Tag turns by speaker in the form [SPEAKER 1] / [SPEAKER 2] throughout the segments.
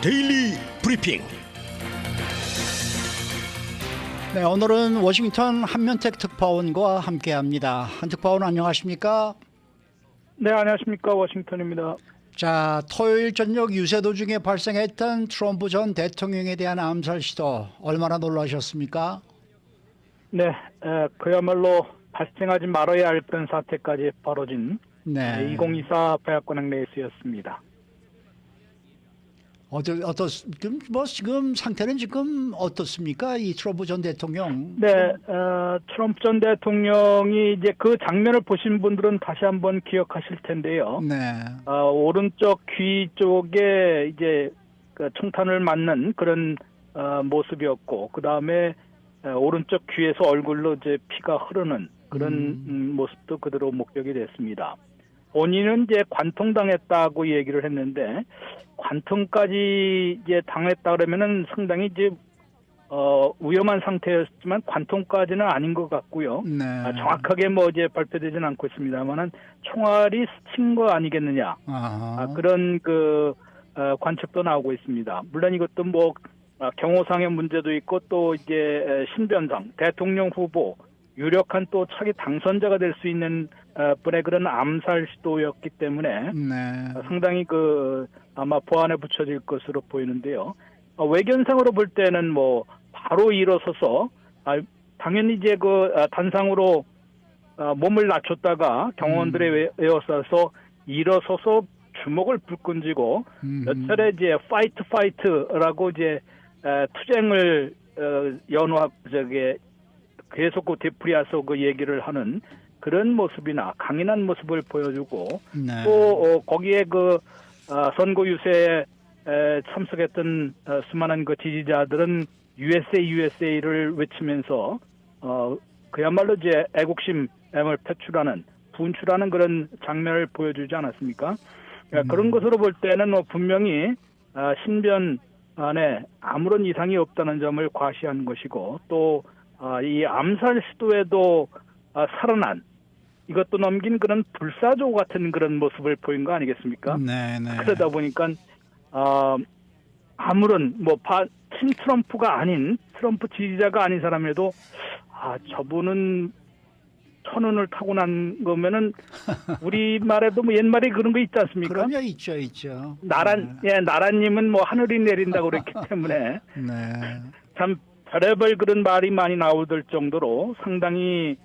[SPEAKER 1] 데일리 브리핑.
[SPEAKER 2] 네, 오늘은 워싱턴 한면택 특파원과 함께합니다. 한 특파원 안녕하십니까?
[SPEAKER 3] 네, 안녕하십니까. 워싱턴입니다.
[SPEAKER 2] 자, 토요일 저녁 유세 도중에 발생했던 트럼프 전 대통령에 대한 암살 시도 얼마나 놀라셨습니까?
[SPEAKER 3] 네, 그야말로 발생하지 말아야 할 뻔 사태까지 벌어진
[SPEAKER 2] 네.
[SPEAKER 3] 2024 백악관 레이스였습니다.
[SPEAKER 2] 지금 상태는 지금 어떻습니까? 이 트럼프 전 대통령.
[SPEAKER 3] 네, 트럼프 전 대통령이 이제 그 장면을 보신 분들은 다시 한번 기억하실 텐데요.
[SPEAKER 2] 네.
[SPEAKER 3] 오른쪽 귀 쪽에 이제 그 총탄을 맞는 그런 모습이었고, 그 다음에 오른쪽 귀에서 얼굴로 이제 피가 흐르는 그런 모습도 그대로 목격이 됐습니다. 본인은 이제 관통당했다고 얘기를 했는데, 관통까지 이제 당했다 그러면은 상당히 이제 위험한 상태였지만 관통까지는 아닌 것 같고요.
[SPEAKER 2] 네.
[SPEAKER 3] 정확하게 뭐 이제 발표되지는 않고 있습니다만은 총알이 스친 거 아니겠느냐. 그런 그 관측도 나오고 있습니다. 물론 이것도 뭐 경호상의 문제도 있고 또 이제 신변상 대통령 후보 유력한 또 차기 당선자가 될 수 있는 분의 그런 암살 시도였기 때문에
[SPEAKER 2] 네.
[SPEAKER 3] 상당히 아마 보안에 붙여질 것으로 보이는데요. 외견상으로 볼 때는 뭐 바로 일어서서 당연히 이제 단상으로 몸을 낮췄다가 경호원들에 에워싸서 일어서서 주먹을 불끈 쥐고 몇 차례 이제 파이트라고 이제 투쟁을 계속 되풀이해서 그 얘기를 하는 그런 모습이나 강인한 모습을 보여주고
[SPEAKER 2] 네.
[SPEAKER 3] 또 거기에 선거 유세에 참석했던 수많은 그 지지자들은 USA를 외치면서 그야말로 이제 애국심을 표출하는 분출하는 그런 장면을 보여주지 않았습니까? 그런 것으로 볼 때는 분명히 신변 안에 아무런 이상이 없다는 점을 과시한 것이고 또 이 암살 시도에도 살아난 이것도 넘긴 그런 불사조 같은 그런 모습을 보인 거 아니겠습니까?
[SPEAKER 2] 네, 네.
[SPEAKER 3] 그러다 보니까 아무런 친 트럼프가 아닌 트럼프 지지자가 아닌 사람에도 저분은 천운을 타고난 거면은 우리 말에도 뭐 옛말에 그런 거 있지 않습니까?
[SPEAKER 2] 그럼요, 있죠.
[SPEAKER 3] 나라님은 뭐 하늘이 내린다고 그랬기 때문에
[SPEAKER 2] 네.
[SPEAKER 3] 참 별의별 그런 말이 많이 나오들 정도로 상당히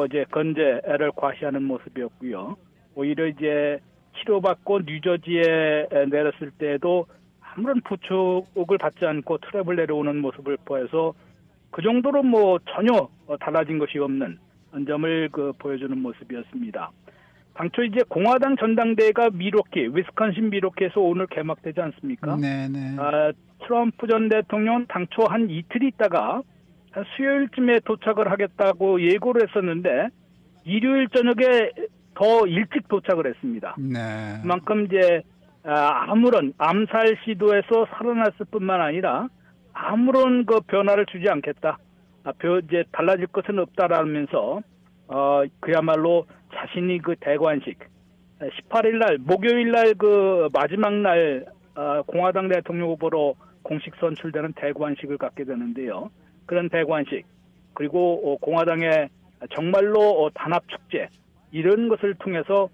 [SPEAKER 3] 이제 건재를 과시하는 모습이었고요. 오히려 이제 치료받고 뉴저지에 내렸을 때에도 아무런 부축을 받지 않고 트랩을 내려오는 모습을 보여서 그 정도로 전혀 달라진 것이 없는 점을 보여주는 모습이었습니다. 당초 이제 공화당 전당대회가 위스콘신 미러키에서 오늘 개막되지 않습니까?
[SPEAKER 2] 네네.
[SPEAKER 3] 트럼프 전 대통령은 당초 한 이틀 있다가 한 수요일쯤에 도착을 하겠다고 예고를 했었는데 일요일 저녁에 더 일찍 도착을 했습니다.
[SPEAKER 2] 네.
[SPEAKER 3] 그만큼 이제 아무런 암살 시도에서 살아났을 뿐만 아니라 아무런 변화를 주지 않겠다. 이제 달라질 것은 없다라면서 그야말로 자신이 대관식 18일 날 목요일 날 마지막 날 공화당 대통령 후보로 공식 선출되는 대관식을 갖게 되는데요. 그런 대관식 그리고 공화당의 정말로 단합 축제 이런 것을 통해서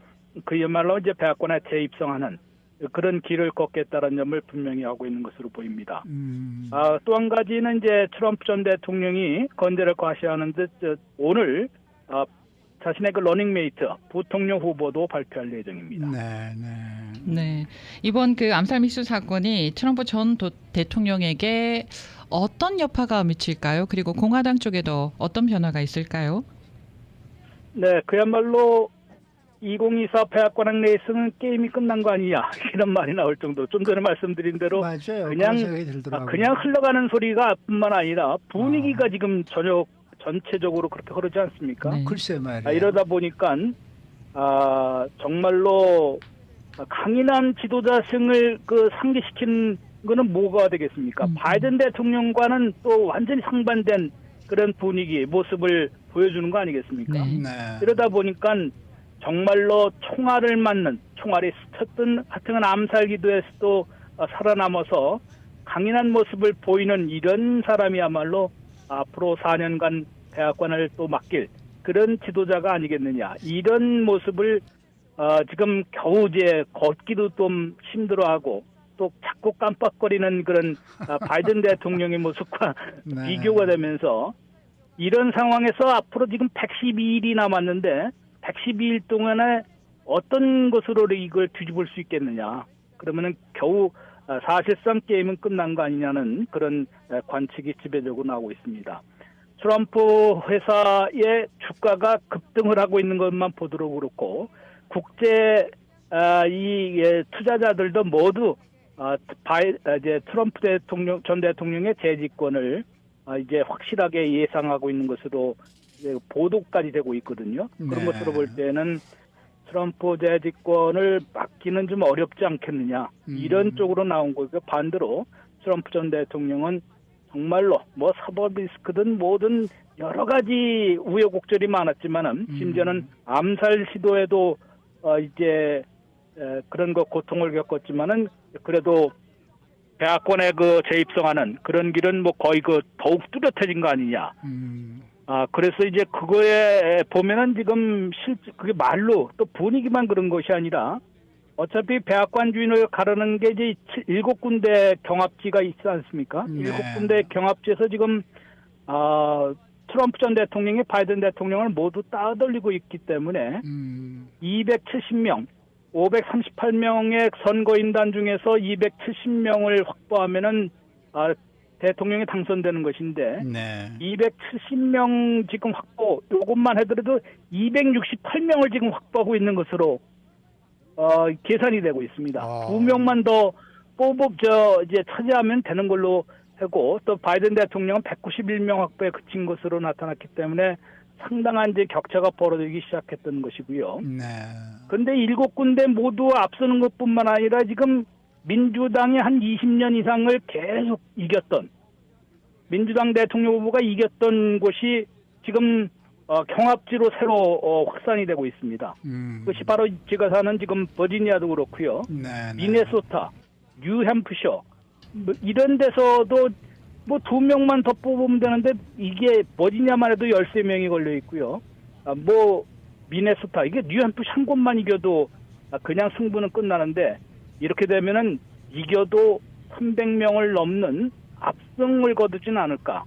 [SPEAKER 3] 그야말로 이제 백악관에 재입성하는 그런 길을 걷겠다는 점을 분명히 하고 있는 것으로 보입니다. 또 한 가지는 이제 트럼프 전 대통령이 건재를 과시하는 듯 오늘 자신의 러닝메이트 부통령 후보도 발표할 예정입니다.
[SPEAKER 4] 네. 이번 암살 미수 사건이 트럼프 전 대통령에게 어떤 여파가 미칠까요? 그리고 공화당 쪽에도 어떤 변화가 있을까요?
[SPEAKER 3] 네, 그야말로 2024 백악관 레이스는 게임이 끝난 거 아니냐 이런 말이 나올 정도. 좀 전에 말씀드린 대로
[SPEAKER 2] 맞아요.
[SPEAKER 3] 그냥 흘러가는 소리가 뿐만 아니라 분위기가 지금 전체적으로 그렇게 흐르지 않습니까?
[SPEAKER 4] 네.
[SPEAKER 2] 글쎄 말이야.
[SPEAKER 3] 이러다 보니까 정말로 강인한 지도자층을 상기시킨 거는 뭐가 되겠습니까? 바이든 대통령과는 또 완전히 상반된 그런 분위기, 모습을 보여주는 거 아니겠습니까?
[SPEAKER 4] 네.
[SPEAKER 3] 이러다 보니까 정말로 총알을 맞는, 총알이 스쳤든 하여튼 암살 기도에서도 살아남아서 강인한 모습을 보이는 이런 사람이야말로 앞으로 4년간 대학관을 또 맡길 그런 지도자가 아니겠느냐. 이런 모습을 지금 겨우 이제 걷기도 좀 힘들어하고 또 자꾸 깜빡거리는 그런 바이든 대통령의 모습과
[SPEAKER 2] 네.
[SPEAKER 3] 비교가 되면서 이런 상황에서 앞으로 지금 112일이 남았는데 112일 동안에 어떤 것으로 이걸 뒤집을 수 있겠느냐. 그러면은 겨우 사실상 게임은 끝난 거 아니냐는 그런 관측이 지배적으로 나오고 있습니다. 트럼프 회사의 주가가 급등을 하고 있는 것만 보도록 그렇고 국제 투자자들도 모두 이제 트럼프 전 대통령의 재집권을 이제 확실하게 예상하고 있는 것으로 보도까지 되고 있거든요.
[SPEAKER 2] 네.
[SPEAKER 3] 그런 것으로 볼 때는 트럼프 재집권을 막기는 좀 어렵지 않겠느냐. 이런 쪽으로 나온 거고 반대로 트럼프 전 대통령은 정말로 뭐 사법 리스크든 뭐든 여러 가지 우여곡절이 많았지만은 심지어는 암살 시도에도 이제 그런 거 고통을 겪었지만은 그래도 대학원에 그 재입성하는 그런 길은 뭐 거의 그 더욱 뚜렷해진 거 아니냐. 그래서 이제 그거에 보면은 지금 실제 그게 말로 또 분위기만 그런 것이 아니라 어차피 백악관 주인을 가르는 게 이제 7군데 경합지가 있지 않습니까?
[SPEAKER 2] 네.
[SPEAKER 3] 7군데 경합지에서 지금 트럼프 전 대통령이 바이든 대통령을 모두 따돌리고 있기 때문에 270명, 538명의 선거인단 중에서 270명을 확보하면은 대통령이 당선되는 것인데
[SPEAKER 2] 네.
[SPEAKER 3] 270명 지금 확보 요것만 해더라도 268명을 지금 확보하고 있는 것으로 계산이 되고 있습니다. 2명만 더 이제 차지하면 되는 걸로 하고 또 바이든 대통령은 191명 확보에 그친 것으로 나타났기 때문에 상당한 이제 격차가 벌어지기 시작했던 것이고요.
[SPEAKER 2] 네.
[SPEAKER 3] 그런데 7군데 모두 앞서는 것뿐만 아니라 지금 민주당이 한 20년 이상을 계속 이겼던 민주당 대통령 후보가 이겼던 곳이 지금 경합지로 새로 확산이 되고 있습니다. 그것이 바로 제가 사는 지금 버지니아도 그렇고요.
[SPEAKER 2] 네.
[SPEAKER 3] 미네소타, 뉴햄프셔 뭐 이런 데서도 뭐 2명만 더 뽑으면 되는데 이게 버지니아만 해도 13명이 걸려 있고요. 뭐 미네소타 이게 뉴햄프셔 한 곳만 이겨도 그냥 승부는 끝나는데 이렇게 되면은 이겨도 300명을 넘는 압승을 거두진 않을까.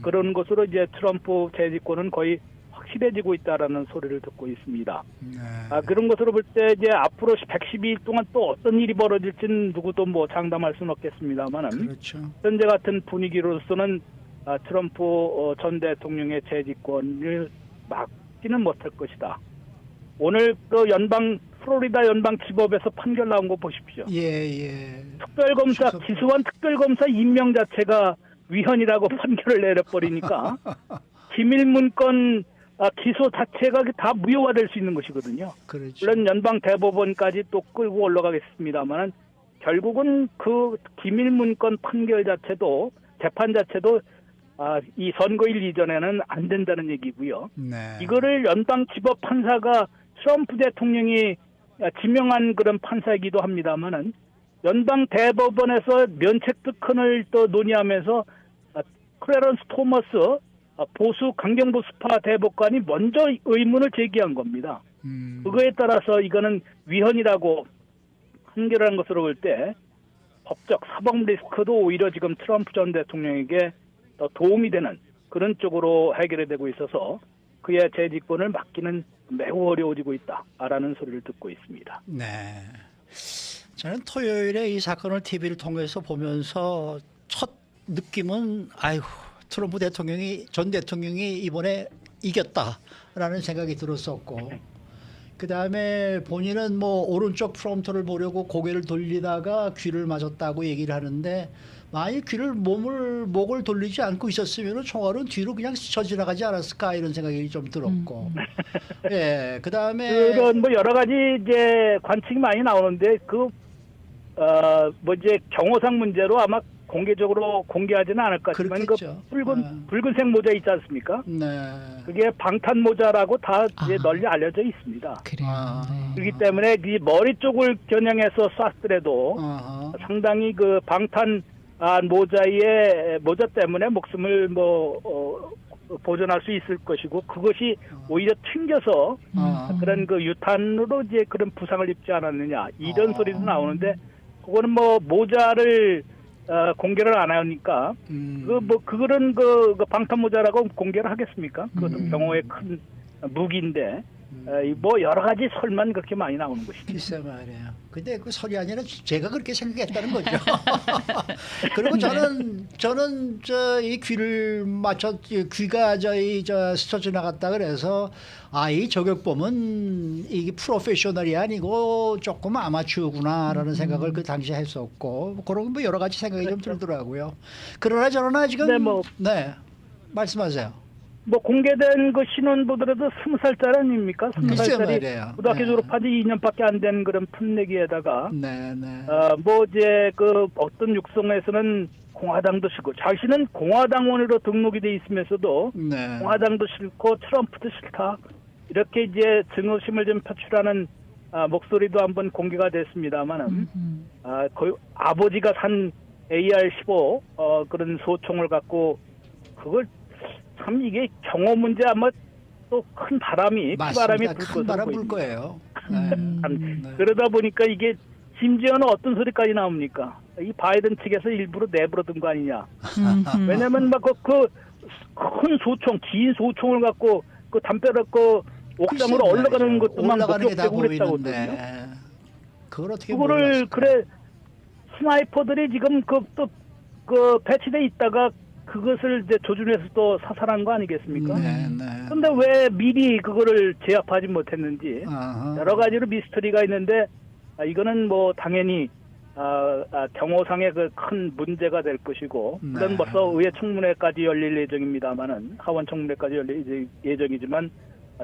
[SPEAKER 3] 그런 것으로 이제 트럼프 재집권은 거의 확실해지고 있다라는 소리를 듣고 있습니다.
[SPEAKER 2] 네.
[SPEAKER 3] 그런 것으로 볼 때 이제 앞으로 112일 동안 또 어떤 일이 벌어질지는 누구도 뭐 장담할 수는 없겠습니다만은
[SPEAKER 2] 그렇죠.
[SPEAKER 3] 현재 같은 분위기로서는 트럼프 전 대통령의 재집권을 막지는 못할 것이다. 오늘 그 플로리다 연방지법에서 판결 나온 거 보십시오.
[SPEAKER 2] 예.
[SPEAKER 3] 특별검사, 기소한 특별검사 임명 자체가 위헌이라고 판결을 내려버리니까 기밀문건 기소 자체가 다 무효화될 수 있는 것이거든요.
[SPEAKER 2] 그렇죠.
[SPEAKER 3] 물론 연방대법원까지 또 끌고 올라가겠습니다만은 결국은 그 기밀문건 판결 자체도 재판 자체도 이 선거일 이전에는 안 된다는 얘기고요.
[SPEAKER 2] 네.
[SPEAKER 3] 이거를 연방지법 판사가 트럼프 대통령이 지명한 그런 판사이기도 합니다만은 연방 대법원에서 면책 특권을 또 논의하면서 클래런스 토머스 보수 강경보수파 대법관이 먼저 의문을 제기한 겁니다. 그거에 따라서 이거는 위헌이라고 판결한 것으로 볼 때 법적 사법 리스크도 오히려 지금 트럼프 전 대통령에게 더 도움이 되는 그런 쪽으로 해결이 되고 있어서 그의 재집권을 막기는 매우 어려워지고 있다라는 소리를 듣고 있습니다.
[SPEAKER 2] 네. 저는 토요일에 이 사건을 TV를 통해서 보면서 첫 느낌은 트럼프 전 대통령이 이번에 이겼다라는 생각이 들었었고 그다음에 본인은 뭐 오른쪽 프롬프터를 보려고 고개를 돌리다가 귀를 맞았다고 얘기를 하는데 만약 목을 돌리지 않고 있었으면 총알은 뒤로 그냥 스쳐 지나가지 않았을까 이런 생각이 좀 들었고 예 그다음에
[SPEAKER 3] 그런 뭐 여러 가지 이제 관측이 많이 나오는데 이제 경호상 문제로 아마 공개적으로 공개하지는 않을 것 같지만
[SPEAKER 2] 그렇겠죠.
[SPEAKER 3] 그 붉은색 모자 있지 않습니까?
[SPEAKER 2] 네.
[SPEAKER 3] 그게 방탄 모자라고 다 이제
[SPEAKER 4] 아.
[SPEAKER 3] 널리 알려져 있습니다.
[SPEAKER 4] 그래요.
[SPEAKER 2] 아.
[SPEAKER 4] 네.
[SPEAKER 3] 그렇기 때문에 이 머리 쪽을 겨냥해서 쐈더라도
[SPEAKER 2] 아하.
[SPEAKER 3] 상당히 그 방탄 모자 때문에 목숨을 보존할 수 있을 것이고 그것이 오히려 튕겨서
[SPEAKER 2] 아.
[SPEAKER 3] 그런 그 유탄으로 이제 그런 부상을 입지 않았느냐 이런
[SPEAKER 2] 아.
[SPEAKER 3] 소리도 나오는데 그거는 모자를 공개를 안 하니까 그거는 그 방탄 모자라고 공개를 하겠습니까? 그것은 경호의 큰 무기인데 여러 가지 설만 그렇게 많이 나오는 것이죠.
[SPEAKER 2] 글쎄 말이에요. 근데 그 설이 아니라 제가 그렇게 생각했다는 거죠. 그리고 저는 이 귀를 귀가 스쳐 지나갔다 그래서 이 저격범은 이게 프로페셔널이 아니고 조금 아마추어구나라는 생각을 그 당시에 했었고 그런 여러 가지 생각이 좀 들더라고요. 그러나 저러나 지금 네 말씀하세요.
[SPEAKER 3] 공개된 그 신원 보더라도 20살짜리 아닙니까? 20살짜리 고등학교 졸업한 지 2년밖에 안 된 그런 풋내기에다가 이제 그 어떤 육성에서는 공화당도 싫고 자신은 공화당원으로 등록이 돼 있으면서도 공화당도 싫고 트럼프도 싫다 이렇게 이제 증오심을 좀 표출하는 목소리도 한번 공개가 됐습니다만은 거의 아버지가 산 AR-15 그런 소총을 갖고 그걸 참 이게 경호 문제 아마 또 큰 바람이 피바람이 불 것으로
[SPEAKER 2] 불 거예요.
[SPEAKER 3] 그러다 보니까 이게 심지어는 어떤 소리까지 나옵니까? 이 바이든 측에서 일부러 내버려둔 거 아니냐? 왜냐면 막 그 큰 소총, 긴 소총을 갖고 그 담벼락 옥상으로 올라가는 것도만 목격되고 그랬다거든요.
[SPEAKER 2] 그걸 어떻게
[SPEAKER 3] 그거를 그래 스나이퍼들이 지금 그 배치돼 있다가 그것을 이제 조준해서 또 사살한 거 아니겠습니까? 그런데 왜 미리 그거를 제압하지 못했는지 여러 가지로 미스터리가 있는데 이거는 당연히 경호상의 그 큰 문제가 될 것이고 물론 벌써 의회 청문회까지 열릴 예정입니다만은 하원 청문회까지 열릴 예정이지만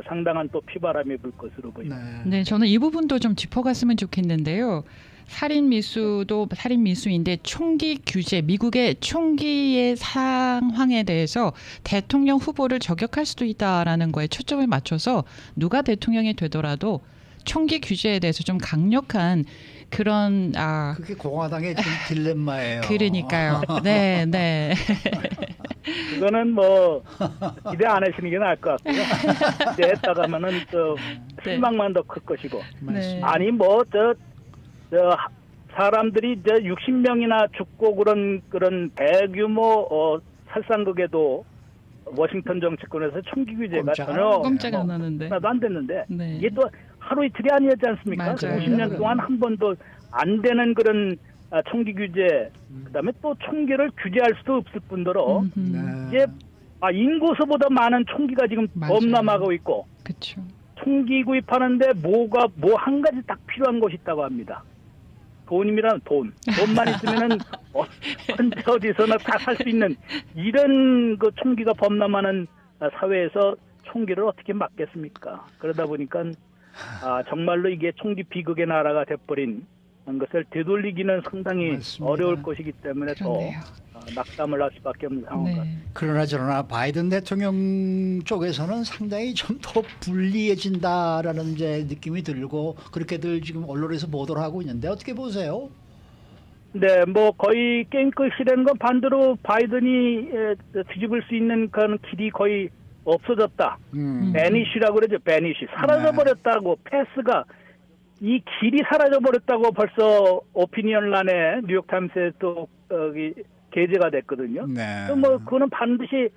[SPEAKER 3] 상당한 또 피바람이 불 것으로 보입니다.
[SPEAKER 4] 네, 저는 이 부분도 좀 짚어갔으면 좋겠는데요. 살인 미수도 살인 미수인데 총기 규제, 미국의 총기의 상황에 대해서 대통령 후보를 저격할 수도 있다라는 거에 초점을 맞춰서 누가 대통령이 되더라도 총기 규제에 대해서 좀 강력한 그런
[SPEAKER 2] 그게 공화당의 좀 딜레마예요.
[SPEAKER 4] 그러니까요. 네, 네.
[SPEAKER 3] 그거는 기대 안 하시는 게 나을 것 같고요. 기대했다가면은 실망만 더 클 것이고.
[SPEAKER 4] 네.
[SPEAKER 3] 아니 사람들이 60명이나 죽고 그런 대규모 살상극에도 워싱턴 정치권에서 총기 규제가 전혀
[SPEAKER 4] 꼼짝 안 하는데
[SPEAKER 3] 나도 안 됐는데
[SPEAKER 4] 네.
[SPEAKER 3] 이게 또 하루 이틀이 아니었지 않습니까?
[SPEAKER 4] 맞아요.
[SPEAKER 3] 50년 동안 한 번도 안 되는 그런 총기 규제, 그다음에 또 총기를 규제할 수도 없을 뿐더러 이제 인구수보다 많은 총기가 지금 범람하고 있고
[SPEAKER 4] 그쵸.
[SPEAKER 3] 총기 구입하는데 뭐 한 가지 딱 필요한 것이 있다고 합니다. 돈이란 돈만 있으면은 언제 어디서나 다 살 수 있는 이런 그 총기가 범람하는 사회에서 총기를 어떻게 막겠습니까? 그러다 보니까 정말로 이게 총기 비극의 나라가 돼버린 것을 되돌리기는 상당히
[SPEAKER 2] 맞습니다.
[SPEAKER 3] 어려울 것이기 때문에
[SPEAKER 4] 그러네요.
[SPEAKER 3] 더 낙담을 할 수밖에 없는 상황 같습니다.
[SPEAKER 2] 그러나 저러나 바이든 대통령 쪽에서는 상당히 좀 더 불리해진다라는 이제 느낌이 들고 그렇게들 지금 언론에서 보도를 하고 있는데 어떻게 보세요?
[SPEAKER 3] 네, 거의 게임 끝이라는 건 반대로 바이든이 뒤집을 수 있는 그런 길이 거의 없어졌다. 베니쉬라고 그러죠. 베니쉬. 사라져버렸다고 패스가 이 길이 사라져버렸다고 벌써 오피니언란에 뉴욕타임스에 또 게재가 됐거든요. 그거는 반드시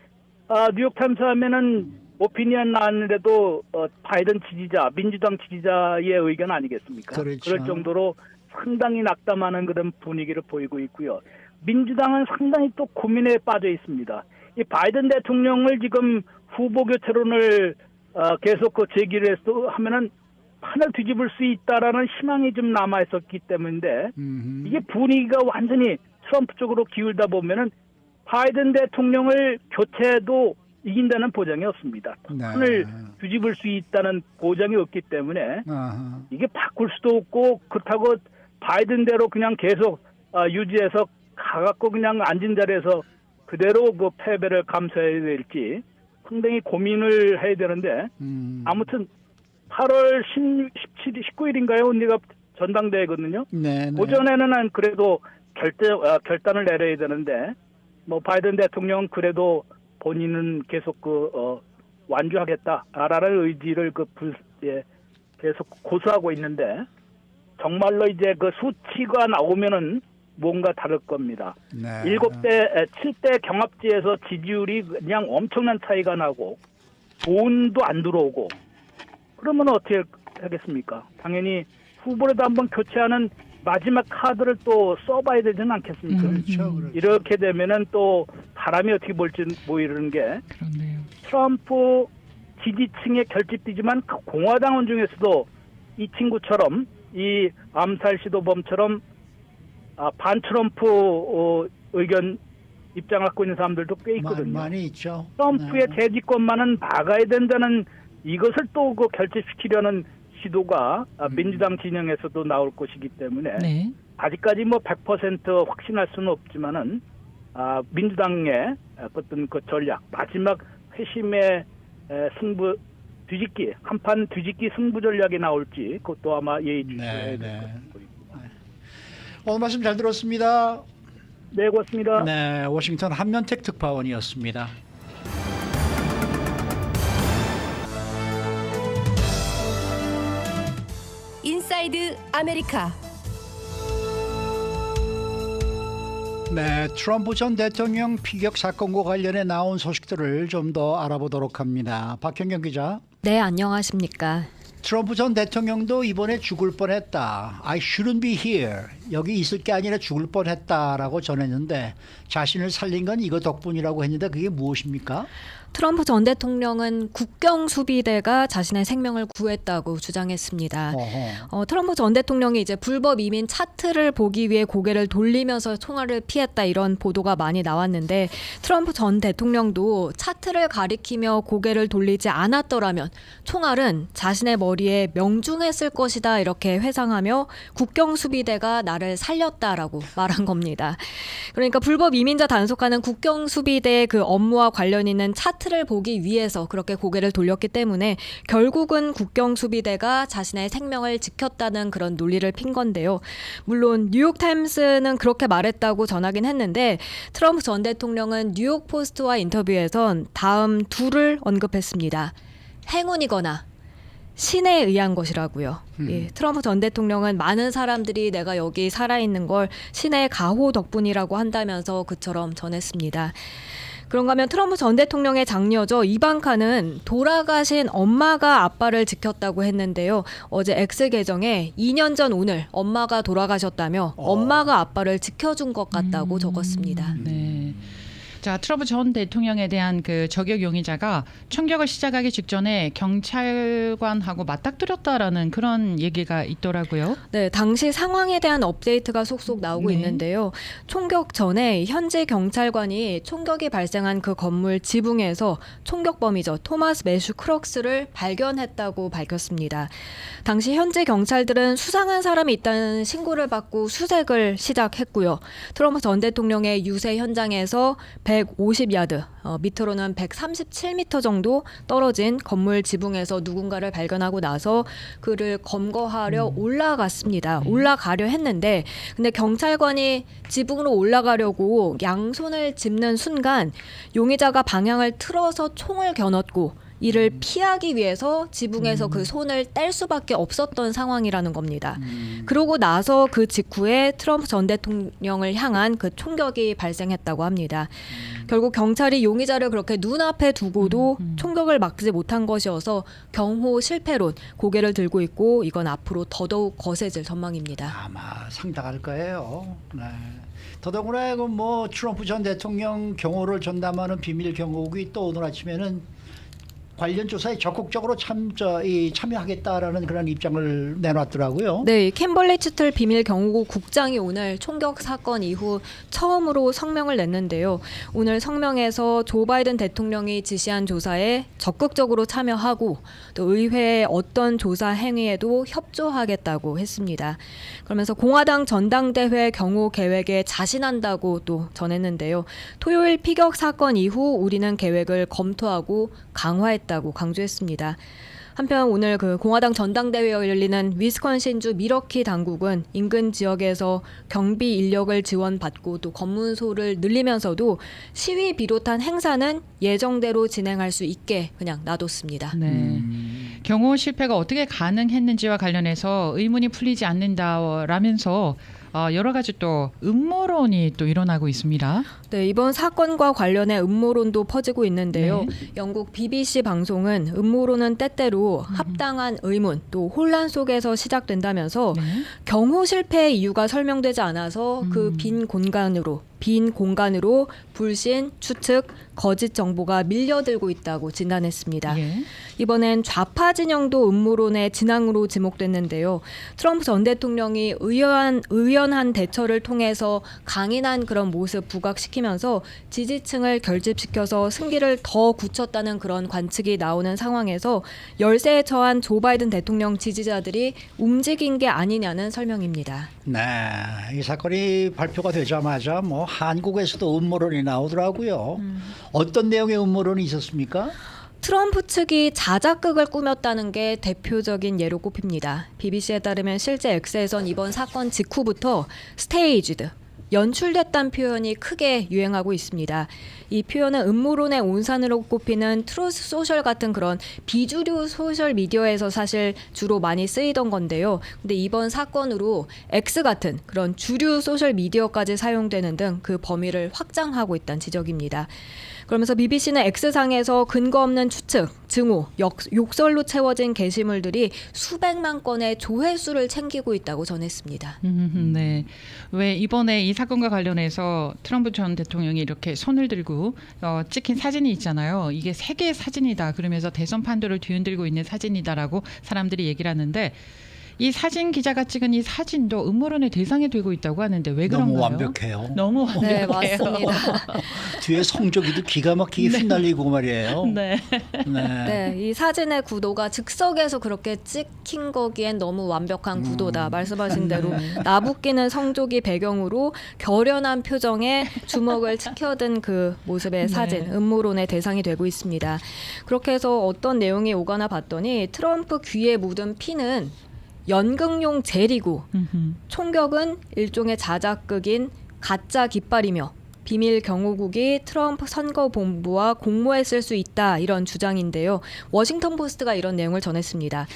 [SPEAKER 3] 뉴욕타임스 하면은 오피니언란에도 바이든 지지자, 민주당 지지자의 의견 아니겠습니까?
[SPEAKER 2] 그렇죠.
[SPEAKER 3] 그럴 정도로 상당히 낙담하는 그런 분위기를 보이고 있고요. 민주당은 상당히 또 고민에 빠져 있습니다. 이 바이든 대통령을 지금 후보 교체론을 계속 제기를 하면은 판을 뒤집을 수 있다라는 희망이 좀 남아 있었기 때문인데 이게 분위기가 완전히 트럼프 쪽으로 기울다 보면은 바이든 대통령을 교체해도 이긴다는 보장이 없습니다. 판을 뒤집을 수 있다는 보장이 없기 때문에 이게 바꿀 수도 없고 그렇다고 바이든대로 그냥 계속 유지해서 가갖고 그냥 앉은 자리에서 그대로 그 패배를 감수해야 될지 상당히 고민을 해야 되는데 아무튼 8월 17일, 19일인가요? 언니가 전당대회거든요.
[SPEAKER 2] 네, 네.
[SPEAKER 3] 오전에는 그래도 결단을 내려야 되는데 뭐 바이든 대통령은 그래도 본인은 계속 완주하겠다라는 의지를 계속 고수하고 있는데 정말로 이제 그 수치가 나오면은 뭔가 다를 겁니다.
[SPEAKER 2] 네.
[SPEAKER 3] 7대 경합지에서 지지율이 그냥 엄청난 차이가 나고 돈도 안 들어오고 그러면 어떻게 하겠습니까? 당연히 후보라도 한번 교체하는 마지막 카드를 또 써봐야 되지는 않겠습니까?
[SPEAKER 2] 그렇죠, 그렇죠.
[SPEAKER 3] 이렇게 되면은 또 바람이 어떻게 불지 보이는 게
[SPEAKER 4] 그렇네요.
[SPEAKER 3] 트럼프 지지층에 결집되지만 공화당원 중에서도 이 친구처럼 이 암살 시도범처럼 반 트럼프 의견 입장 갖고 있는 사람들도 꽤 있거든요.
[SPEAKER 2] 많이 있죠.
[SPEAKER 3] 트럼프의
[SPEAKER 2] 네.
[SPEAKER 3] 재집권만은 막아야 된다는 이것을 또 결집시키려는 시도가 민주당 진영에서도 나올 것이기 때문에
[SPEAKER 4] 네.
[SPEAKER 3] 아직까지 뭐 100% 확신할 수는 없지만은 민주당의 어떤 그 전략 마지막 회심의 승부 뒤집기 한판 뒤집기 승부 전략이 나올지 그것도 아마 예의주시해야 될
[SPEAKER 2] 네.
[SPEAKER 3] 것으로 보입니다.
[SPEAKER 2] 오늘 말씀 잘 들었습니다.
[SPEAKER 3] 네, 고맙습니다.
[SPEAKER 2] 네, 워싱턴 한면택 특파원이었습니다.
[SPEAKER 1] 인사이드 아메리카.
[SPEAKER 2] 네, 트럼프 전 대통령 피격 사건과 관련해 나온 소식들을 좀 더 알아보도록 합니다. 박현경 기자.
[SPEAKER 5] 네, 안녕하십니까.
[SPEAKER 2] 트럼프 전 대통령도 이번에 죽을 뻔했다. I shouldn't be here. 여기 있을 게 아니라 죽을 뻔했다라고 전했는데 자신을 살린 건 이거 덕분이라고 했는데 그게 무엇입니까?
[SPEAKER 5] 트럼프 전 대통령은 국경 수비대가 자신의 생명을 구했다고 주장했습니다. 트럼프 전 대통령이 이제 불법 이민 차트를 보기 위해 고개를 돌리면서 총알을 피했다 이런 보도가 많이 나왔는데 트럼프 전 대통령도 차트를 가리키며 고개를 돌리지 않았더라면 총알은 자신의 머리에 명중했을 것이다 이렇게 회상하며 국경 수비대가 나를 살렸다라고 말한 겁니다. 그러니까 불법 이민자 단속하는 국경 수비대의 그 업무와 관련 있는 차트를 보기 위해서 그렇게 고개를 돌렸기 때문에 결국은 국경 수비대가 자신의 생명을 지켰다는 그런 논리를 핀 건데요. 물론 뉴욕타임스는 그렇게 말했다고 전하긴 했는데 트럼프 전 대통령은 뉴욕포스트와 인터뷰에선 다음 둘을 언급했습니다. 행운이거나 신에 의한 것이라고요. 예, 트럼프 전 대통령은 많은 사람들이 내가 여기 살아있는 걸 신의 가호 덕분이라고 한다면서 그처럼 전했습니다. 그런가 하면 트럼프 전 대통령의 장녀죠. 이방카는 돌아가신 엄마가 아빠를 지켰다고 했는데요. 어제 X 계정에 2년 전 오늘 엄마가 돌아가셨다며 엄마가 아빠를 지켜준 것 같다고 적었습니다.
[SPEAKER 4] 네. 자, 트럼프 전 대통령에 대한 그 저격 용의자가 총격을 시작하기 직전에 경찰관하고 맞닥뜨렸다라는 그런 얘기가 있더라고요.
[SPEAKER 5] 네, 당시 상황에 대한 업데이트가 속속 나오고
[SPEAKER 4] 네.
[SPEAKER 5] 있는데요. 총격 전에 현지 경찰관이 총격이 발생한 그 건물 지붕에서 총격범이죠. 토마스 매슈 크록스를 발견했다고 밝혔습니다. 당시 현지 경찰들은 수상한 사람이 있다는 신고를 받고 수색을 시작했고요. 트럼프 전 대통령의 유세 현장에서 150야드, 미터로는 137m 정도 떨어진 건물 지붕에서 누군가를 발견하고 나서 그를 검거하려 올라갔습니다. 올라가려 했는데 근데 경찰관이 지붕으로 올라가려고 양손을 짚는 순간 용의자가 방향을 틀어서 총을 겨눴고 이를 피하기 위해서 지붕에서 그 손을 뗄 수밖에 없었던 상황이라는 겁니다. 그러고 나서 그 직후에 트럼프 전 대통령을 향한 그 총격이 발생했다고 합니다. 결국 경찰이 용의자를 그렇게 눈앞에 두고도 총격을 막지 못한 것이어서 경호 실패론 고개를 들고 있고 이건 앞으로 더더욱 거세질 전망입니다.
[SPEAKER 2] 아마 상당할 거예요. 네. 더더구나 뭐 트럼프 전 대통령 경호를 전담하는 비밀 경호국이 또 오늘 아침에는 관련 조사에 적극적으로 참여하겠다라는 그런 입장을 내놨더라고요.
[SPEAKER 5] 네, 캠벌리 추틀 비밀 경호국 국장이 오늘 총격 사건 이후 처음으로 성명을 냈는데요. 오늘 성명에서 조 바이든 대통령이 지시한 조사에 적극적으로 참여하고 또 의회의 어떤 조사 행위에도 협조하겠다고 했습니다. 그러면서 공화당 전당대회 경호 계획에 자신한다고 또 전했는데요. 토요일 피격 사건 이후 우리는 계획을 검토하고 강화했다고 강조했습니다. 한편 오늘 그 공화당 전당대회가 열리는 위스콘신주 미러키 당국은 인근 지역에서 경비 인력을 지원받고 또 검문소를 늘리면서도 시위 비롯한 행사는 예정대로 진행할 수 있게 그냥 놔뒀습니다.
[SPEAKER 4] 네. 경호 실패가 어떻게 가능했는지와 관련해서 의문이 풀리지 않는다라면서 여러 가지 또 음모론이 또 일어나고 있습니다.
[SPEAKER 5] 네, 이번 사건과 관련해 음모론도 퍼지고 있는데요.
[SPEAKER 4] 네.
[SPEAKER 5] 영국 BBC 방송은 음모론은 때때로 합당한 의문 또 혼란 속에서 시작된다면서
[SPEAKER 4] 네.
[SPEAKER 5] 경호 실패의 이유가 설명되지 않아서 그 빈 공간으로 불신, 추측, 거짓 정보가 밀려들고 있다고 진단했습니다.
[SPEAKER 4] 예.
[SPEAKER 5] 이번엔 좌파 진영도 음모론의 진앙으로 지목됐는데요. 트럼프 전 대통령이 의연한 대처를 통해서 강인한 그런 모습 부각시키면서 지지층을 결집시켜서 승기를 더 굳혔다는 그런 관측이 나오는 상황에서 열세에 처한 조 바이든 대통령 지지자들이 움직인 게 아니냐는 설명입니다.
[SPEAKER 2] 네, 이 사건이 발표가 되자마자 뭐 한국에서도 음모론이 나오더라고요. 어떤 내용의 음모론이 있었습니까?
[SPEAKER 5] 트럼프 측이 자작극을 꾸몄다는 게 대표적인 예로 꼽힙니다. BBC에 따르면 실제 X에선 이번 사건 직후부터 스테이지드, 연출됐다는 표현이 크게 유행하고 있습니다. 이 표현은 음모론의 온산으로 꼽히는 트루스 소셜 같은 그런 비주류 소셜 미디어에서 사실 주로 많이 쓰이던 건데요. 근데 이번 사건으로 X 같은 그런 주류 소셜 미디어까지 사용되는 등 그 범위를 확장하고 있다는 지적입니다. 그러면서 BBC는 X상에서 근거 없는 추측, 증오, 욕설로 채워진 게시물들이 수백만 건의 조회수를 챙기고 있다고 전했습니다.
[SPEAKER 4] 네. 왜 이번에 이 사건과 관련해서 트럼프 전 대통령이 이렇게 손을 들고 찍힌 사진이 있잖아요. 이게 세계의 사진이다. 그러면서 대선 판도를 뒤흔들고 있는 사진이다라고 사람들이 얘기를 하는데 이 사진 기자가 찍은 이 사진도 음모론의 대상이 되고 있다고 하는데 왜 그런가요?
[SPEAKER 2] 너무 완벽해요.
[SPEAKER 4] 너무 완벽해요.
[SPEAKER 5] 네, 맞습니다.
[SPEAKER 2] 뒤에 성조기도 기가 막히게 휘날리고 말이에요.
[SPEAKER 4] 네.
[SPEAKER 5] 네, 이 사진의 구도가 즉석에서 그렇게 찍힌 거기엔 너무 완벽한 구도다. 말씀하신 대로 나부끼는 성조기 배경으로 결연한 표정에 주먹을 치켜든 그 모습의 사진, 음모론의 대상이 되고 있습니다. 그렇게 해서 어떤 내용이 오가나 봤더니 트럼프 귀에 묻은 피는 연극용 젤이고 총격은 일종의 자작극인 가짜 깃발이며 비밀 경호국이 트럼프 선거본부와 공모했을 수 있다 이런 주장인데요. 워싱턴 포스트가 이런 내용을 전했습니다.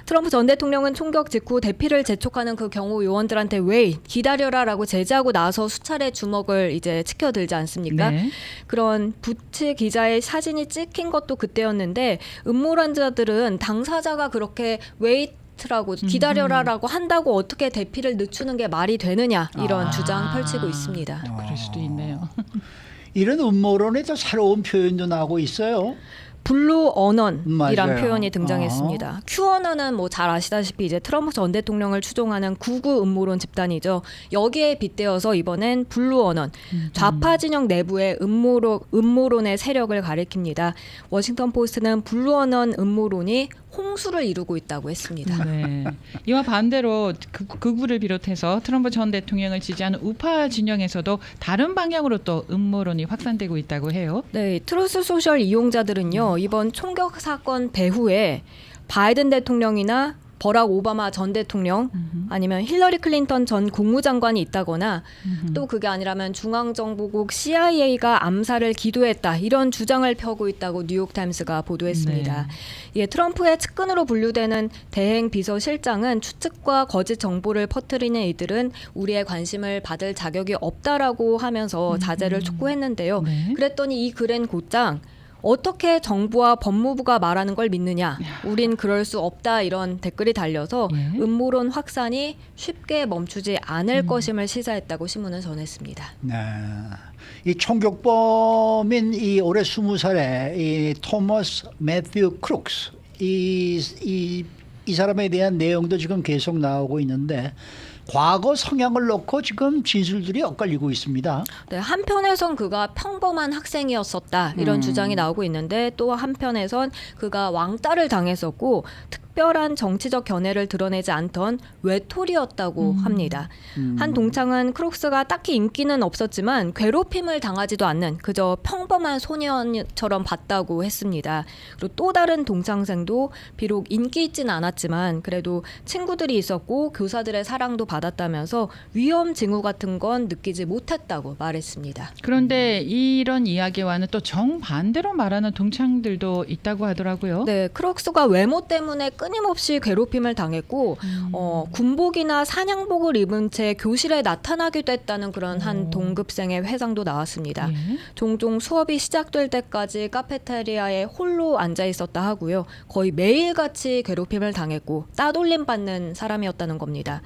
[SPEAKER 5] 트럼프 전 대통령은 총격 직후 대피를 재촉하는 그 경호 요원들한테 왜 기다려라라고 제지하고 나서 수차례 주먹을 이제 치켜들지 않습니까?
[SPEAKER 4] 네.
[SPEAKER 5] 그런 부츠 기자의 사진이 찍힌 것도 그때였는데 음모론자들은 당사자가 그렇게 라고 기다려라라고 한다고 어떻게 대피를 늦추는 게 말이 되느냐 이런 주장 펼치고 있습니다.
[SPEAKER 4] 그럴 수도 있네요.
[SPEAKER 2] 이런 음모론의 더 새로운 표현도 나오고 있어요.
[SPEAKER 5] 블루 언언이란
[SPEAKER 2] 맞아요.
[SPEAKER 5] 표현이 등장했습니다. 큐언언은 뭐 잘 아시다시피 이제 트럼프 전 대통령을 추종하는 구구 음모론 집단이죠. 여기에 빗대어서 이번엔 블루 언언, 좌파 진영 내부의 음모론의 세력을 가리킵니다. 워싱턴 포스트는 블루 언언 음모론이 홍수를 이루고 있다고 했습니다.
[SPEAKER 4] 네. 이와 반대로 극우를 비롯해서 트럼프 전 대통령을 지지하는 우파 진영에서도 다른 방향으로 또 음모론이 확산되고 있다고 해요.
[SPEAKER 5] 네, 트루스 소셜 이용자들은요 이번 총격 사건 배후에 바이든 대통령이나 버락 오바마 전 대통령 아니면 힐러리 클린턴 전 국무장관이 있다거나 또 그게 아니라면 중앙정보국 CIA가 암살을 기도했다 이런 주장을 펴고 있다고 뉴욕타임스가 보도했습니다. 예, 트럼프의 측근으로 분류되는 대행 비서실장은 추측과 거짓 정보를 퍼뜨리는 이들은 우리의 관심을 받을 자격이 없다라고 하면서 자제를 촉구했는데요.
[SPEAKER 4] 네.
[SPEAKER 5] 그랬더니 이 글엔 곧장 어떻게 정부와 법무부가 말하는 걸 믿느냐? 우린 그럴 수 없다 이런 댓글이 달려서
[SPEAKER 4] 예.
[SPEAKER 5] 음모론 확산이 쉽게 멈추지 않을 것임을 시사했다고 신문은 전했습니다.
[SPEAKER 2] 네. 이 총격범인 이 올해 20살의 이 토머스 매튜 크룩스 이 사람에 대한 내용도 지금 계속 나오고 있는데 과거 성향을 놓고 지금 진술들이 엇갈리고 있습니다.
[SPEAKER 5] 네, 한편에선 그가 평범한 학생이었었다 이런 주장이 나오고 있는데 또 한편에선 그가 왕따를 당했었고 특별한 정치적 견해를 드러내지 않던 외톨이였다고 합니다. 한 동창은 크룩스가 딱히 인기는 없었지만 괴롭힘을 당하지도 않는 그저 평범한 소년처럼 봤다고 했습니다. 그리고 또 다른 동창생도 비록 인기 있지는 않았지만 그래도 친구들이 있었고 교사들의 사랑도 받았다면서 위험 징후 같은 건 느끼지 못했다고 말했습니다.
[SPEAKER 4] 그런데 이런 이야기와는 또 정반대로 말하는 동창들도 있다고 하더라고요.
[SPEAKER 5] 네, 크룩스가 외모 때문에 끊임없이 괴롭힘을 당했고 군복이나 사냥복을 입은 채 교실에 나타나기도 했다는 그런 한 동급생의 회상도 나왔습니다.
[SPEAKER 4] 예.
[SPEAKER 5] 종종 수업이 시작될 때까지 카페테리아에 홀로 앉아 있었다 하고요. 거의 매일같이 괴롭힘을 당했고 따돌림 받는 사람이었다는 겁니다.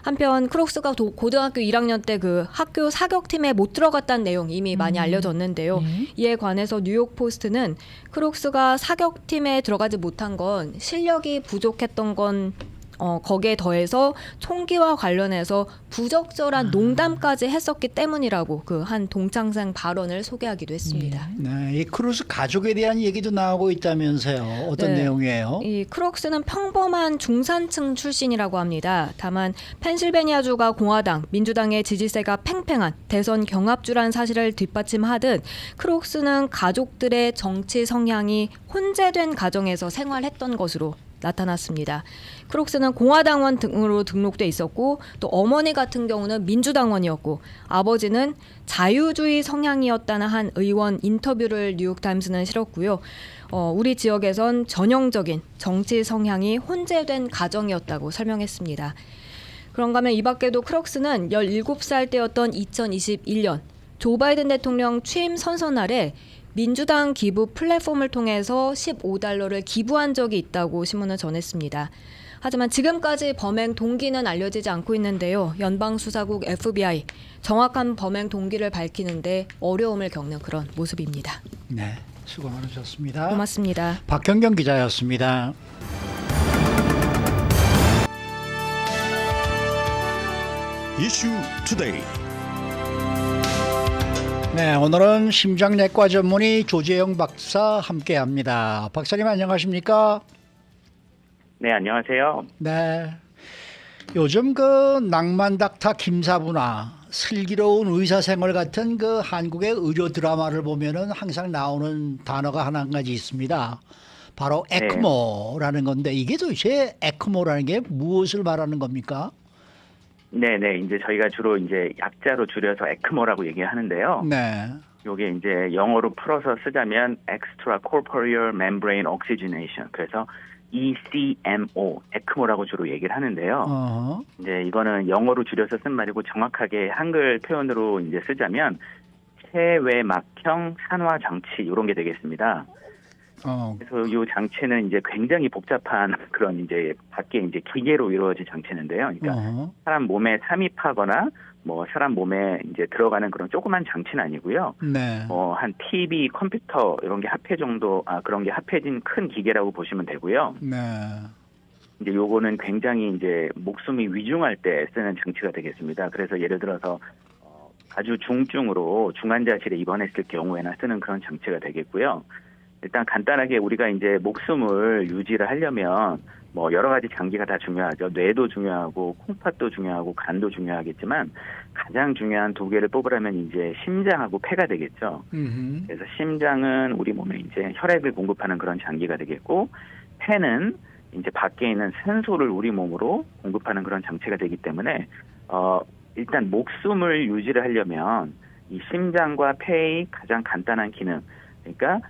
[SPEAKER 5] 한편 크룩스가 고등학교 1학년 때 그 학교 사격팀에 못 들어갔다는 내용 이미 많이 알려졌는데요. 이에 관해서 뉴욕 포스트는 크룩스가 사격팀에 들어가지 못한 건 실력이 부족했던 건 거기에 더해서 총기와 관련해서 부적절한 농담까지 했었기 때문이라고 그 한 동창생 발언을 소개하기도 했습니다.
[SPEAKER 2] 네, 이 크루스 가족에 대한 얘기도 나오고 있다면서요. 어떤
[SPEAKER 5] 네.
[SPEAKER 2] 내용이에요?
[SPEAKER 5] 이 크룩스는 평범한 중산층 출신이라고 합니다. 다만 펜실베니아주가 공화당, 민주당의 지지세가 팽팽한 대선 경합주란 사실을 뒷받침하듯 크룩스는 가족들의 정치 성향이 혼재된 가정에서 생활했던 것으로 나타났습니다. 크룩스는 공화당원 등으로 등록돼 있었고 또 어머니 같은 경우는 민주당원이었고 아버지는 자유주의 성향이었다는 한 의원 인터뷰를 뉴욕타임스는 실었고요. 우리 지역에선 전형적인 정치 성향이 혼재된 가정이었다고 설명했습니다. 그런가 하면 이 밖에도 크룩스는 17살 때였던 2021년 조 바이든 대통령 취임 선서날에 민주당 기부 플랫폼을 통해서 $15를 기부한 적이 있다고 신문은 전했습니다. 하지만 지금까지 범행 동기는 알려지지 않고 있는데요. 연방수사국 FBI 정확한 범행 동기를 밝히는데 어려움을 겪는 그런 모습입니다.
[SPEAKER 2] 네, 수고 많으셨습니다.
[SPEAKER 5] 고맙습니다.
[SPEAKER 2] 박현경 기자였습니다.
[SPEAKER 6] 이슈 투데이.
[SPEAKER 2] 네, 오늘은 심장내과 전문의 조재영 박사 함께합니다. 박사님 안녕하십니까?
[SPEAKER 7] 네, 안녕하세요.
[SPEAKER 2] 네, 요즘 그 낭만 닥터 김사부나 슬기로운 의사생활 같은 그 한국의 의료 드라마를 보면은 항상 나오는 단어가 한 가지 있습니다. 바로 에크모라는 건데 이게 도대체 에크모라는 게 무엇을 말하는 겁니까?
[SPEAKER 7] 네네, 이제 저희가 주로 이제 약자로 줄여서 에크모라고 얘기하는데요.
[SPEAKER 2] 네.
[SPEAKER 7] 요게 이제 영어로 풀어서 쓰자면 Extracorporeal Membrane Oxygenation. 그래서 ECMO, 에크모라고 주로 얘기를 하는데요. 이제 이거는 영어로 줄여서 쓴 말이고 정확하게 한글 표현으로 이제 쓰자면 체외막형 산화 장치 이런 게 되겠습니다. 그래서 이 장치는 이제 굉장히 복잡한 그런 이제 밖에 이제 기계로 이루어진 장치인데요. 그러니까 사람 몸에 삽입하거나 뭐 사람 몸에 이제 들어가는 그런 조그만 장치는 아니고요.
[SPEAKER 2] 네.
[SPEAKER 7] 한 TV, 컴퓨터 이런 게 합해 정도 그런 게 합해진 큰 기계라고 보시면 되고요.
[SPEAKER 2] 네.
[SPEAKER 7] 이제 요거는 굉장히 이제 목숨이 위중할 때 쓰는 장치가 되겠습니다. 그래서 예를 들어서 아주 중증으로 중환자실에 입원했을 경우에나 쓰는 그런 장치가 되겠고요. 일단 간단하게 우리가 이제 목숨을 유지를 하려면 뭐 여러 가지 장기가 다 중요하죠. 뇌도 중요하고 콩팥도 중요하고 간도 중요하겠지만 가장 중요한 두 개를 뽑으라면 이제 심장하고 폐가 되겠죠. 그래서 심장은 우리 몸에 이제 혈액을 공급하는 그런 장기가 되겠고 폐는 이제 밖에 있는 산소를 우리 몸으로 공급하는 그런 장치가 되기 때문에 일단 목숨을 유지를 하려면 이 심장과 폐의 가장 간단한 기능, 그러니까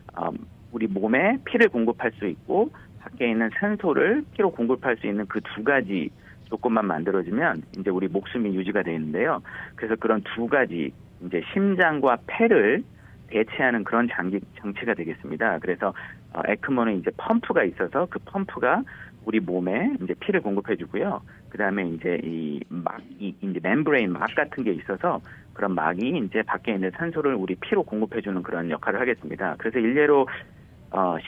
[SPEAKER 7] 우리 몸에 피를 공급할 수 있고 밖에 있는 산소를 피로 공급할 수 있는 그 두 가지 조건만 만들어지면 이제 우리 목숨이 유지가 되는데요. 그래서 그런 두 가지 이제 심장과 폐를 대체하는 그런 장치가 되겠습니다. 그래서 에크모는 이제 펌프가 있어서 그 펌프가 우리 몸에 이제 피를 공급해주고요. 그 다음에 이제 이제 멤브레인 막 같은 게 있어서 그런 막이 이제 밖에 있는 산소를 우리 피로 공급해주는 그런 역할을 하겠습니다. 그래서 일례로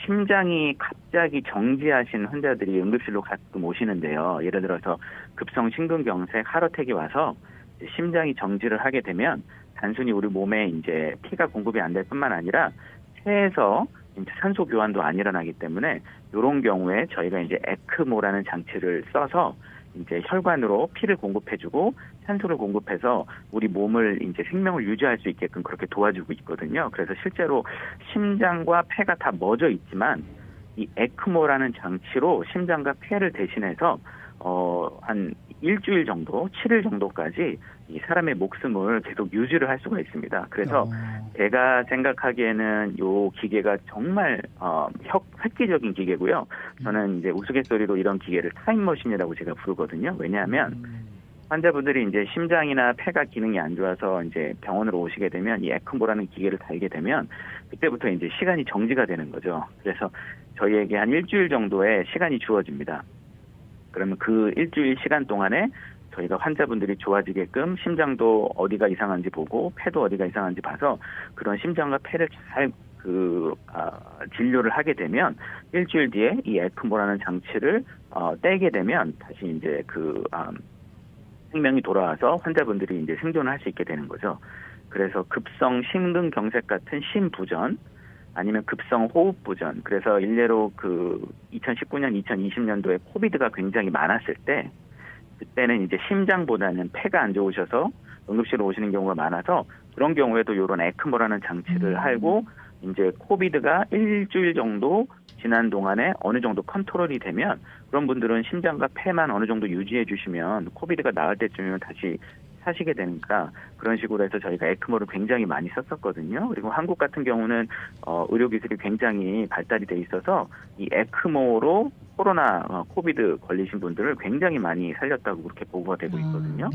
[SPEAKER 7] 심장이 갑자기 정지하신 환자들이 응급실로 가끔 오시는데요. 예를 들어서 급성 심근경색, 하트어택이 와서 심장이 정지를 하게 되면 단순히 우리 몸에 이제 피가 공급이 안 될 뿐만 아니라 폐에서 이제 산소 교환도 안 일어나기 때문에 이런 경우에 저희가 이제 에크모라는 장치를 써서 이제 혈관으로 피를 공급해주고 산소를 공급해서 우리 몸을 이제 생명을 유지할 수 있게끔 그렇게 도와주고 있거든요. 그래서 실제로 심장과 폐가 다 멎어 있지만 이 에크모라는 장치로 심장과 폐를 대신해서 한 일주일 정도, 7일 정도까지 이 사람의 목숨을 계속 유지를 할 수가 있습니다. 그래서 제가 생각하기에는 이 기계가 정말 획기적인 기계고요. 저는 이제 우스갯소리로 이런 기계를 타임머신이라고 제가 부르거든요. 왜냐하면 환자분들이 이제 심장이나 폐가 기능이 안 좋아서 이제 병원으로 오시게 되면 이 에크모라는 기계를 달게 되면 그때부터 이제 시간이 정지가 되는 거죠. 그래서 저희에게 한 일주일 정도의 시간이 주어집니다. 그러면 그 일주일 시간 동안에 저희가 환자분들이 좋아지게끔 심장도 어디가 이상한지 보고 폐도 어디가 이상한지 봐서 그런 심장과 폐를 잘 진료를 하게 되면 일주일 뒤에 이 에크모라는 장치를 떼게 되면 다시 이제 생명이 돌아와서 환자분들이 이제 생존을 할 수 있게 되는 거죠. 그래서 급성 심근경색 같은 심부전 아니면 급성 호흡부전. 그래서 일례로 2019년, 2020년도에 코비드가 굉장히 많았을 때 그때는 이제 심장보다는 폐가 안 좋으셔서 응급실로 오시는 경우가 많아서 그런 경우에도 이런 에크모라는 장치를 하고 이제 코비드가 일주일 정도 지난 동안에 어느 정도 컨트롤이 되면 그런 분들은 심장과 폐만 어느 정도 유지해 주시면 코비드가 나을 때쯤이면 다시 사시게 되니까 그런 식으로 해서 저희가 에크모를 굉장히 많이 썼었거든요. 그리고 한국 같은 경우는 의료기술이 굉장히 발달이 돼 있어서 이 에크모로 코로나, 코비드 걸리신 분들을 굉장히 많이 살렸다고 그렇게 보고가 되고 있거든요.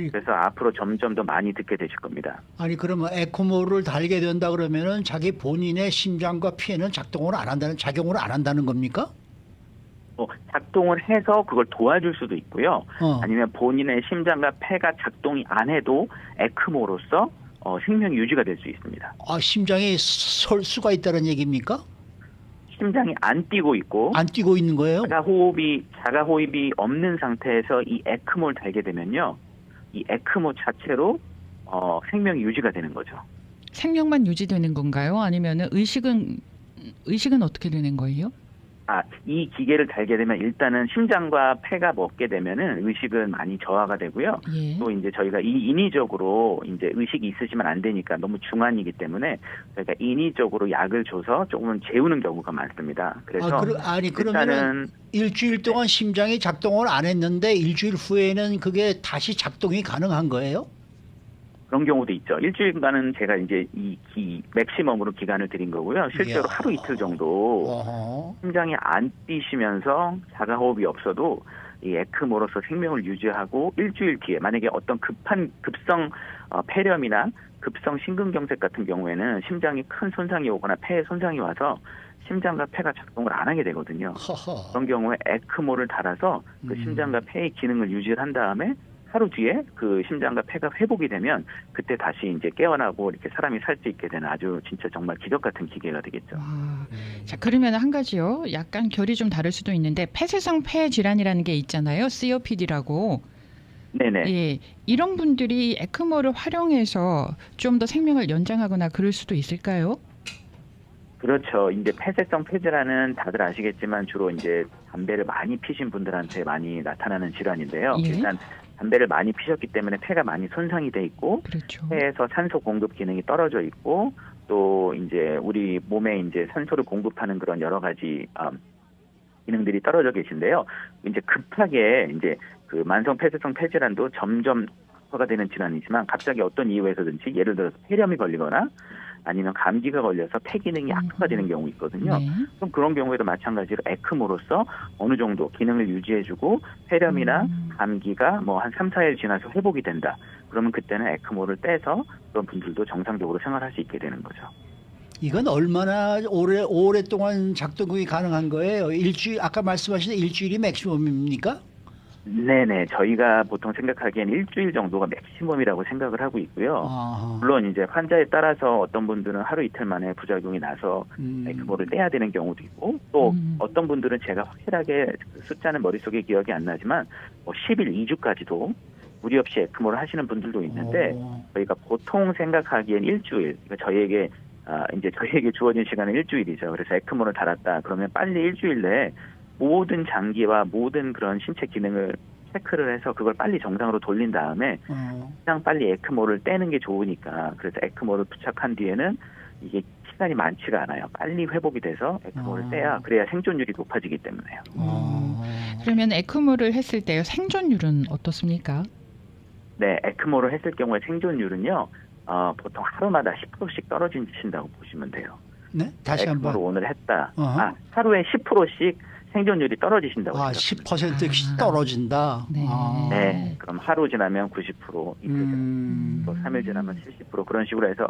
[SPEAKER 7] 그래서 앞으로 점점 더 많이 듣게 되실 겁니다.
[SPEAKER 2] 아니 그러면 에크모를 달게 된다 그러면은 자기 본인의 심장과 폐는 작동을 안 한다는 겁니까?
[SPEAKER 7] 작동을 해서 그걸 도와줄 수도 있고요. 아니면 본인의 심장과 폐가 작동이 안 해도 에크모로서 생명 유지가 될 수 있습니다.
[SPEAKER 2] 심장이 설 수가 있다는 얘기입니까?
[SPEAKER 7] 심장이 안 뛰고 있고
[SPEAKER 2] 안 뛰고 있는 거예요?
[SPEAKER 7] 자가 호흡이 없는 상태에서 이 에크모를 달게 되면요. 이 에크모 자체로 생명이 유지가 되는 거죠.
[SPEAKER 4] 생명만 유지되는 건가요? 아니면은 의식은 어떻게 되는 거예요?
[SPEAKER 7] 이 기계를 달게 되면 일단은 심장과 폐가 먹게 되면은 의식은 많이 저하가 되고요.
[SPEAKER 4] 예.
[SPEAKER 7] 또 이제 저희가 인위적으로 이제 의식이 있으시면 안 되니까 너무 중환이기 때문에 저희가 인위적으로 약을 줘서 조금은 재우는 경우가 많습니다. 그래서
[SPEAKER 2] 그러면은 일주일 동안 심장이 작동을 안 했는데 일주일 후에는 그게 다시 작동이 가능한 거예요?
[SPEAKER 7] 그런 경우도 있죠. 일주일간은 제가 이제 이 맥시멈으로 기간을 드린 거고요. 실제로 하루 이틀 정도 심장이 안 뛰시면서 자가호흡이 없어도 이 에크모로서 생명을 유지하고 일주일 뒤에 만약에 어떤 급성 폐렴이나 급성 심근경색 같은 경우에는 심장이 큰 손상이 오거나 폐에 손상이 와서 심장과 폐가 작동을 안 하게 되거든요. 그런 경우에 에크모를 달아서 그 심장과 폐의 기능을 유지한 다음에 하루 뒤에 그 심장과 폐가 회복이 되면 그때 다시 이제 깨어나고 이렇게 사람이 살 수 있게 되는 아주 진짜 정말 기적 같은 기계가 되겠죠.
[SPEAKER 4] 자, 그러면 한 가지요. 약간 결이 좀 다를 수도 있는데 폐쇄성 폐 질환이라는 게 있잖아요. COPD라고.
[SPEAKER 7] 네네.
[SPEAKER 4] 예, 이런 분들이 에크모를 활용해서 좀 더 생명을 연장하거나 그럴 수도 있을까요?
[SPEAKER 7] 그렇죠. 이제 폐쇄성 폐질환은 다들 아시겠지만 주로 이제 담배를 많이 피신 분들한테 많이 나타나는 질환인데요.
[SPEAKER 4] 예.
[SPEAKER 7] 일단 담배를 많이 피셨기 때문에 폐가 많이 손상이 돼 있고,
[SPEAKER 4] 그렇죠.
[SPEAKER 7] 폐에서 산소 공급 기능이 떨어져 있고, 또 이제 우리 몸에 이제 산소를 공급하는 그런 여러 가지 기능들이 떨어져 계신데요. 이제 급하게 이제 그 만성 폐쇄성 폐질환도 점점 악화가 되는 질환이지만 갑자기 어떤 이유에서든지 예를 들어서 폐렴이 걸리거나 아니면 감기가 걸려서 폐 기능이 악화가 되는 경우 있거든요.
[SPEAKER 4] 네.
[SPEAKER 7] 그럼 그런 경우에도 마찬가지로 에크모로서 어느 정도 기능을 유지해주고 폐렴이나 감기가 뭐 한 3, 4일 지나서 회복이 된다. 그러면 그때는 에크모를 떼서 그런 분들도 정상적으로 생활할 수 있게 되는 거죠.
[SPEAKER 2] 이건 얼마나 오랫동안 작동이 가능한 거예요? 일주일, 아까 말씀하신 일주일이 맥시멈입니까?
[SPEAKER 7] 네네. 저희가 보통 생각하기엔 일주일 정도가 맥시멈이라고 생각을 하고 있고요.
[SPEAKER 2] 아하.
[SPEAKER 7] 물론 이제 환자에 따라서 어떤 분들은 하루 이틀 만에 부작용이 나서 에크모를 떼야 되는 경우도 있고 또 어떤 분들은 제가 확실하게 그 숫자는 머릿속에 기억이 안 나지만 뭐 10일, 2주까지도 무리 없이 에크모를 하시는 분들도 있는데 저희가 보통 생각하기엔 일주일, 그러니까 저희에게 주어진 시간은 일주일이죠. 그래서 에크모를 달았다. 그러면 빨리 일주일 내에 모든 장기와 모든 그런 신체 기능을 체크를 해서 그걸 빨리 정상으로 돌린 다음에 가장 빨리 에크모를 떼는 게 좋으니까 그래서 에크모를 부착한 뒤에는 이게 시간이 많지가 않아요. 빨리 회복이 돼서 에크모를 떼야 그래야 생존율이 높아지기 때문에요.
[SPEAKER 4] 그러면 에크모를 했을 때 생존율은 어떻습니까?
[SPEAKER 7] 네, 에크모를 했을 경우에 생존율은요. 보통 하루마다 10%씩 떨어진다고 보시면 돼요.
[SPEAKER 2] 네? 다시
[SPEAKER 7] 에크모를
[SPEAKER 2] 한번.
[SPEAKER 7] 오늘 했다. 하루에 10%씩 생존율이 떨어지신다고 생각합니다.
[SPEAKER 2] 10%씩 떨어진다.
[SPEAKER 4] 네.
[SPEAKER 7] 네, 그럼 하루 지나면 90%, 이틀 지나면 또 3일 지나면 70% 그런 식으로 해서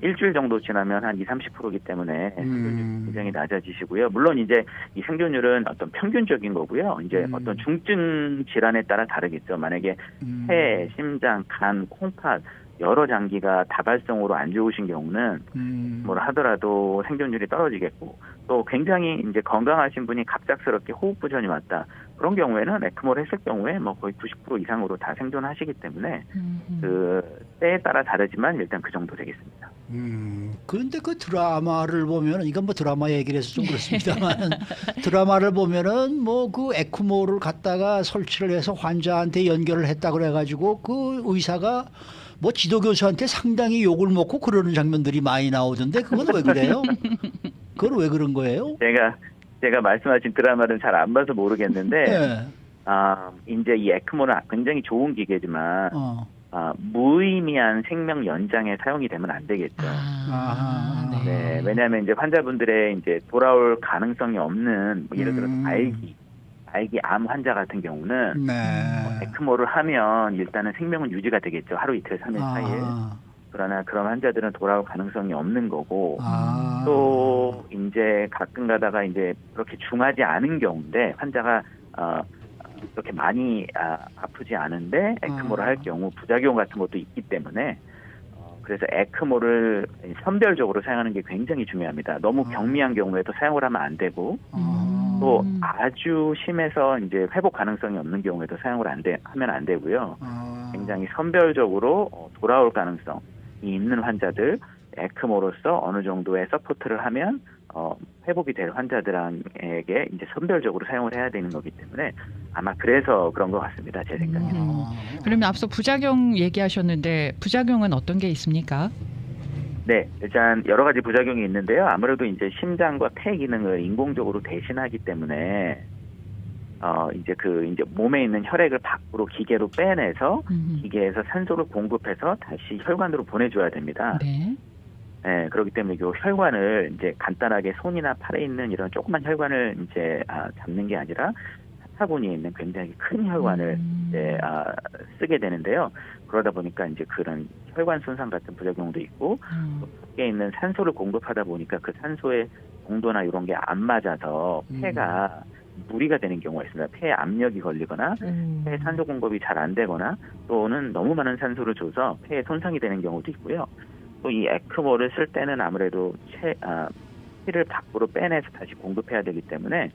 [SPEAKER 7] 일주일 정도 지나면 한 20-30%이기 때문에 생존율이 굉장히 낮아지시고요. 물론 이제 이 생존율은 어떤 평균적인 거고요. 이제 어떤 중증 질환에 따라 다르겠죠. 만약에 폐, 심장, 간, 콩팥 여러 장기가 다발성으로 안 좋으신 경우는 뭘 하더라도 생존율이 떨어지겠고 또 굉장히 이제 건강하신 분이 갑작스럽게 호흡부전이 왔다. 그런 경우에는 에크모를 했을 경우에 뭐 거의 90% 이상으로 다 생존하시기 때문에 그 때에 따라 다르지만 일단 그 정도 되겠습니다.
[SPEAKER 2] 그런데 그 드라마를 보면 이건 뭐 드라마 얘기를 해서 좀 그렇습니다만 드라마를 보면은 뭐 그 에크모를 갖다가 설치를 해서 환자한테 연결을 했다 그래가지고 그 의사가 뭐 지도교수한테 상당히 욕을 먹고 그러는 장면들이 많이 나오던데 그건 왜 그래요? 그건 왜 그런 거예요?
[SPEAKER 7] 제가 말씀하신 드라마는 잘 안 봐서 모르겠는데
[SPEAKER 2] 네.
[SPEAKER 7] 이제 이 에크모는 굉장히 좋은 기계지만 무의미한 생명 연장에 사용이 되면 안 되겠죠. 네, 왜냐하면 이제 환자분들의 이제 돌아올 가능성이 없는 뭐 예를 들어서 알기 암 환자 같은 경우는 에크모를 하면 일단은 생명은 유지가 되겠죠. 하루 이틀 3일 4일. 그러나 그런 환자들은 돌아올 가능성이 없는 거고 또 이제 가끔 가다가 이제 그렇게 중하지 않은 경우인데 환자가 그렇게 많이 아프지 않은데 에크모를 할 경우 부작용 같은 것도 있기 때문에 그래서 에크모를 선별적으로 사용하는 게 굉장히 중요합니다. 너무 경미한 경우에도 사용을 하면 안 되고 또 아주 심해서 이제 회복 가능성이 없는 경우에도 사용을 하면 안 되고요. 굉장히 선별적으로 돌아올 가능성이 있는 환자들 에크모로서 어느 정도의 서포트를 하면 회복이 될 환자들에게 이제 선별적으로 사용을 해야 되는 거기 때문에 아마 그래서 그런 것 같습니다. 제 생각에는.
[SPEAKER 4] 그러면 앞서 부작용 얘기하셨는데 부작용은 어떤 게 있습니까?
[SPEAKER 7] 네, 일단 여러 가지 부작용이 있는데요. 아무래도 이제 심장과 폐 기능을 인공적으로 대신하기 때문에 이제 몸에 있는 혈액을 밖으로 기계로 빼내서 기계에서 산소를 공급해서 다시 혈관으로 보내줘야 됩니다.
[SPEAKER 4] 네.
[SPEAKER 7] 네, 그렇기 때문에 이 혈관을 이제 간단하게 손이나 팔에 있는 이런 조그만 혈관을 이제 잡는 게 아니라 사타구니에 있는 굉장히 큰 혈관을 이제 쓰게 되는데요. 그러다 보니까 이제 그런 혈관 손상 같은 부작용도 있고 또 밖에 있는 산소를 공급하다 보니까 그 산소의 농도나 이런 게 안 맞아서 폐가 무리가 되는 경우가 있습니다. 폐에 압력이 걸리거나 폐에 산소 공급이 잘 안 되거나 또는 너무 많은 산소를 줘서 폐에 손상이 되는 경우도 있고요. 또 이 에크모를 쓸 때는 아무래도 피를 밖으로 빼내서 다시 공급해야 되기 때문에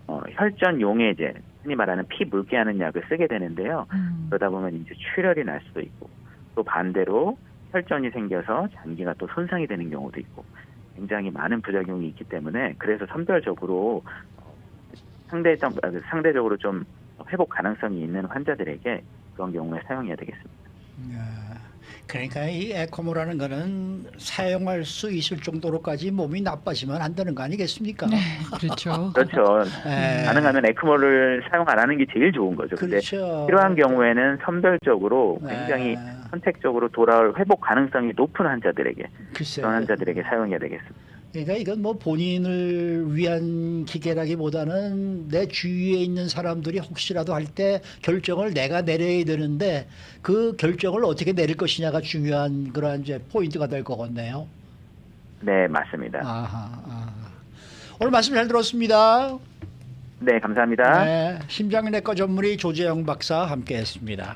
[SPEAKER 7] 혈전 용해제, 흔히 말하는 피 묽게 하는 약을 쓰게 되는데요. 그러다 보면 이제 출혈이 날 수도 있고 또 반대로 혈전이 생겨서 장기가 또 손상이 되는 경우도 있고 굉장히 많은 부작용이 있기 때문에 그래서 선별적으로 상대적으로 좀 회복 가능성이 있는 환자들에게 그런 경우에 사용해야 되겠습니다.
[SPEAKER 2] 그러니까 이 에코모라는 거는 사용할 수 있을 정도로까지 몸이 나빠지면 안 되는 거 아니겠습니까?
[SPEAKER 4] 네, 그렇죠.
[SPEAKER 7] 그렇죠.
[SPEAKER 2] 예.
[SPEAKER 7] 가능하면 에크모를 사용 안 하는 게 제일 좋은 거죠. 근데
[SPEAKER 2] 그렇죠.
[SPEAKER 7] 필요한 경우에는 선별적으로 굉장히
[SPEAKER 2] 네.
[SPEAKER 7] 선택적으로 돌아올 회복 가능성이 높은 환자들에게
[SPEAKER 2] 글쎄.
[SPEAKER 7] 그런 환자들에게 사용해야 되겠습니다.
[SPEAKER 2] 그러니까 이건 뭐 본인을 위한 기계라기보다는 내 주위에 있는 사람들이 혹시라도 할 때 결정을 내가 내려야 되는데 그 결정을 어떻게 내릴 것이냐가 중요한 그런 이제 포인트가 될 것 같네요.
[SPEAKER 7] 네, 맞습니다.
[SPEAKER 2] 아하. 오늘 말씀 잘 들었습니다.
[SPEAKER 7] 네, 감사합니다.
[SPEAKER 2] 네, 심장내과 전문의 조재영 박사 함께했습니다.